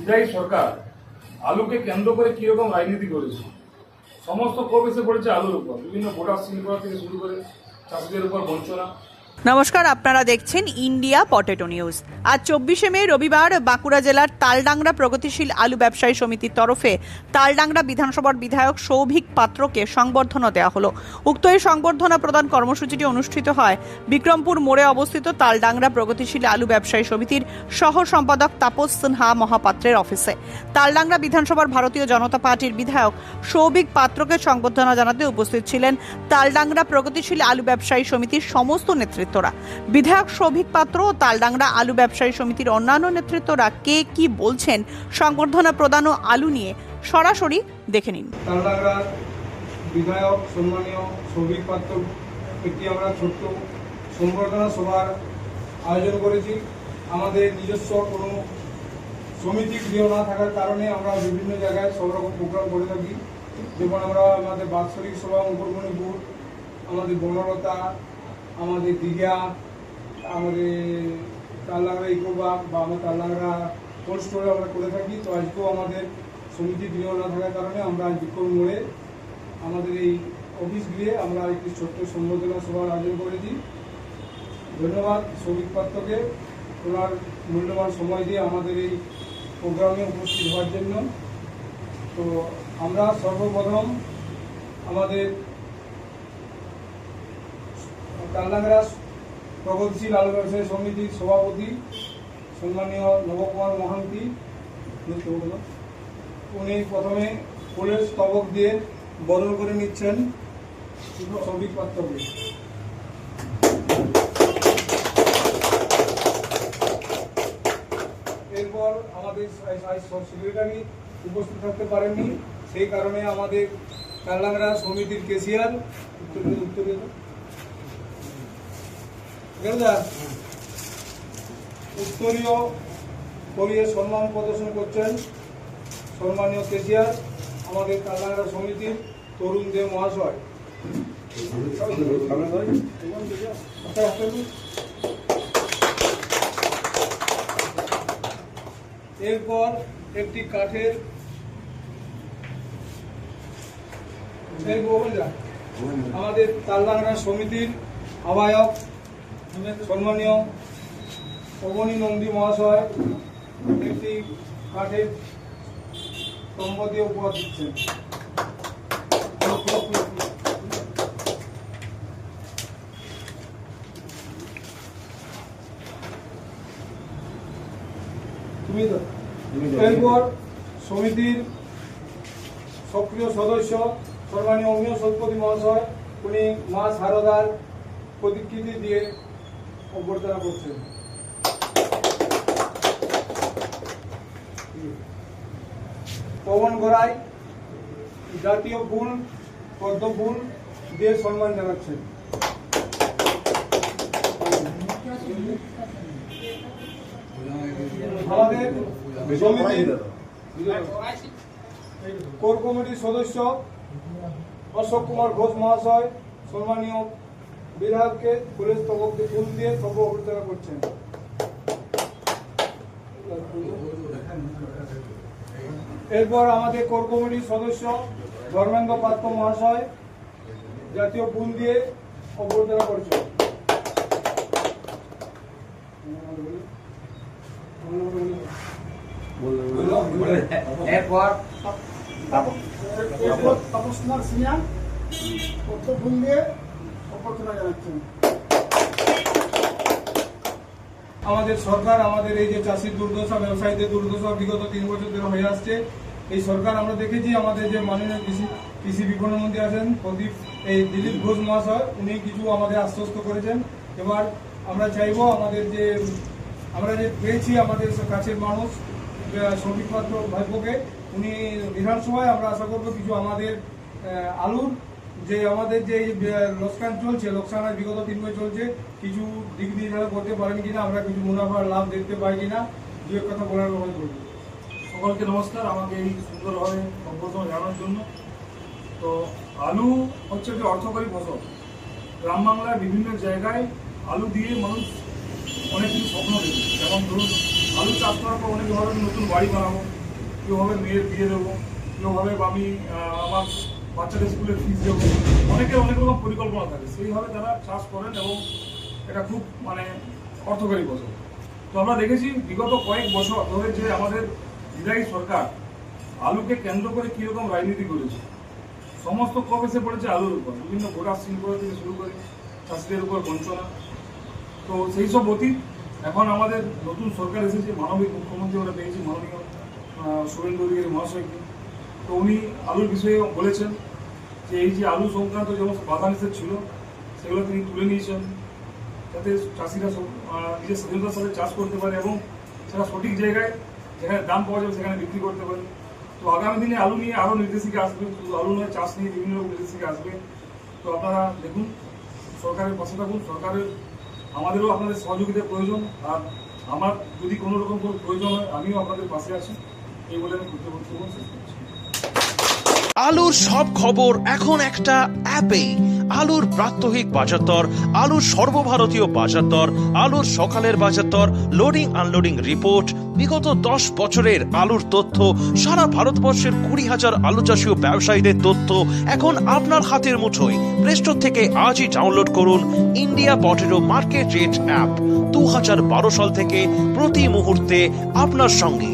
বিদায়ী সরকার আলুকে কেন্দ্র করে কিরকম রাজনীতি করেছে। সমস্ত ক্ষোভ এসে পড়েছে আলুর উপর, বিভিন্ন ভোটার শৃঙ্খলা থেকে শুরু করে চাষিদের উপর বঞ্চনা। নমস্কার, আপনারা দেখছেন ইন্ডিয়া পটেটো নিউজ। আজ 24শে মে রবিবার বাঁকুড়া জেলার তালডাংরা প্রগতিশীল আলু ব্যবসায়ী সমিতির তরফে তালডাংরা বিধানসভার বিধায়ক সৌভিক পাত্রকে সংবর্ধনা দেওয়া হলো। উক্ত এই সংবর্ধনা প্রদান কর্মসূচিটি অনুষ্ঠিত হয় বিক্রমপুর মোড়ে অবস্থিত তালডাংরা প্রগতিশীল আলু ব্যবসায়ী সমিতির সহ সম্পাদক তাপস সিনহা মহাপাত্রের অফিসে। তালডাংরা বিধানসভার ভারতীয় জনতা পার্টির বিধায়ক সৌভিক পাত্রকে সংবর্ধনা জানাতে উপস্থিত ছিলেন তালডাংরা প্রগতিশীল আলু ব্যবসায়ী সমিতির সমস্ত নেতৃত্ব। বিধায়ক সৌভিক পাত্র ও তালডাংরা আলু ব্যবসায়ী সমিতির অন্যান্য নেতৃত্বরা কে কি বলছেন সংবর্ধনা প্রদান ও আলু নিয়ে সরাসরি দেখে নিন। তালডাংরা বিধায়ক সম্মানীয় সৌভিক পাত্র একটি আমরা ছোট্ট সংবর্ধনা সভার আয়োজন করেছি। আমাদের নিজস্ব কোনো সমিতি গৃহ না থাকার কারণে আমরা বিভিন্ন জায়গায় সব রকম প্রোগ্রাম করে থাকি। যেমন আমরা আমাদের বাৎসরিক সভা মুকুটমণিপুর, আমাদের বনলতা, আমাদের দীঘা, আমাদের তালডাংরা ইকোবাগ বা আমরা তালডাংরা কোল্ড স্টোরে আমরা করে থাকি। তো আজকেও আমাদের সমিতি গৃহ না থাকার কারণে আমরা বিক্রম মোড়ে আমাদের এই অফিস গৃহে আমরা একটি ছোট্ট সম্বর্ধনা সভার আয়োজন করেছি। ধন্যবাদ সৌভিক পাত্রকে ওনার মূল্যবান সময় দিয়ে আমাদের এই প্রোগ্রামে উপস্থিত হওয়ার জন্য। তো আমরা সর্বপ্রথম আমাদের তালডাংরা প্রগতিশীল আলু ব্যবসায়ী সমিতির সভাপতি সম্মানীয় নবকুমার মহান্তি, উনি প্রথমে ফুলের স্তবক দিয়ে বরণ করে নিচ্ছেন সৌভিক পাত্রকে। এরপর আমাদের সেক্রেটারি উপস্থিত থাকতে পারেননি, সেই কারণে আমাদের তালডাংরা সমিতির কেশিয়ার উত্তরীয় করিয়ে সম্মান প্রদর্শন করছেন সম্মানীয় কেশিয়ার আমাদের তালডাংরা সমিতির তরুণ দেব মহাশয়। এরপর একটি কাঠের আমাদের তালডাংরা সমিতির আহ্বায়ক সম্মানীয় অবনী নন্দী মহাশয় একটি কাঠের স্তম্ভ দিয়ে উপহার দিচ্ছেন। এরপর সমিতির সক্রিয় সদস্য সম্মানীয় অমিয় সৎপতি মহাশয়, উনি মা শারদার প্রতিকৃতি দিয়ে অভ্যর্থনা করছেন। পবন গড়াই জাতীয় ফুল পদ্ম ফুল দিয়ে সম্মান জানাচ্ছেন। আমাদের সমিতির কোর কমিটির সদস্য অশোক কুমার ঘোষ মহাশয় সম্মানীয় বিধায়ককে ফুলের স্তবক ফুল দিয়ে সভ্য অভ্যর্থনা করছেন। এরপর আমাদের কোর কমিটির সদস্য ধর্মেন্দ্র পাত্র মহাশয় জাতীয় ফুল দিয়ে অভ্যর্থনা করছেন। এরপর তাপস কুমার সিনহা ফুল দিয়ে অভ্যর্থনা জানাচ্ছেন। আমাদের সরকার আমাদের এই যে চাষির দুর্দশা, ব্যবসায়ীদের দুর্দশা বিগত 3 বছর ধরে হয়ে আসছে। এই সরকার আমরা দেখেছি আমাদের যে মাননীয় কৃষি বিপণন মন্ত্রী আছেন দিলীপ ঘোষ মহাশয়, উনি কিছু আমাদের আশ্বস্ত করেছেন। এবার আমরা চাইবো আমাদের যে আমরা যে পেয়েছি আমাদের কাছের মানুষ সৌভিক পাত্র ভাইপোকে, উনি বিধানসভায় আমরা আশা করবো কিছু আমাদের আলুর যে আমাদের যে লোকসান চলছে, লোকসানের বিগত 3 বছর চলছে, কিছু দিক নির্ধারণ করতে পারেন কিনা, আমরা কিছু মুনাফার লাভ দেখতে পাই কিনা, দু এক কথা বলার ব্যবহার করব। সকলকে নমস্কার, আমাকে এই সুন্দরভাবে সম্বোধন জানানোর জন্য। তো আলু হচ্ছে একটি অর্থকরী ফসল। গ্রাম বাংলার বিভিন্ন জায়গায় আলু দিয়ে মানুষ অনেক কিছু স্বপ্ন দেখে, যেমন ধরুন আলু চাষ করার পর অনেকে ভাবে আমি নতুন বাড়ি বানাবো, কেউ ভাবে মেয়ের বিয়ে দেবো, কেউ ভাবে আমি আমার বাচ্চাদের স্কুলের ফিস দেবো, অনেকের অনেক রকম পরিকল্পনা থাকে, সেইভাবে তারা চাষ করেন এবং এটা খুব অর্থকারী ফসল। তো আমরা দেখেছি বিগত কয়েক বছর ধরে যে আমাদের বিদায়ী সরকার আলুকে কেন্দ্র করে কীরকম রাজনীতি করেছে। সমস্ত ক্ষোভ এসে পড়েছে আলুর উপর, বিভিন্ন ভোটার শৃঙ্খলা থেকে শুরু করে চাষিদের উপর বঞ্চনা। তো সেই সব অতীত এখন আমাদের নতুন সরকার এসেছে, মানবিক মুখ্যমন্ত্রী আমরা পেয়েছি মাননীয় শুভেন্দু অধিকারী মহাশয়কে। তো উনি আলুর বিষয়ে বলেছেন যে এই যে আলু সংক্রান্ত যে বাধা নিষেধ ছিল সেগুলো তিনি তুলে নিয়েছেন, যাতে চাষিরা নিজের স্বাধীনতার সাথে চাষ করতে পারে এবং সেটা সঠিক জায়গায় যেখানে দাম পাওয়া যাবে সেখানে বিক্রি করতে পারে। তো আগামী দিনে আলু নিয়ে আরও নির্দেশিকা আসবে, শুধু আলু নয়, চাষ নিয়ে বিভিন্ন রকম নির্দেশিকা আসবে। তো আপনারা দেখুন, সরকারের পাশে থাকুন, সরকারের আমাদেরও আপনাদের সহযোগিতার প্রয়োজন, আর আমার যদি কোনো রকম কোনো প্রয়োজন হয় আমিও আপনাদের পাশে আছি, এই বলে আমি বক্তব্য শেষ করছি। আলুর সব খবর এখন একটা অ্যাপেই। আলুর প্রাত্যহিক বাজারদর, আলুর সর্বভারতীয় বাজারদর, আলুর সকালের বাজারদর, লোডিং আনলোডিং রিপোর্ট, বিগত 10 বছরের আলুর তথ্য, সারা ভারতবর্ষের 20,000 আলু চাষী ও ব্যবসায়ীদের তথ্য এখন আপনার হাতের মুঠোয়। প্লে স্টোর থেকে আজই ডাউনলোড করুন India potato market rate app. 2012 সাল থেকে প্রতি মুহূর্তে আপনার সঙ্গে।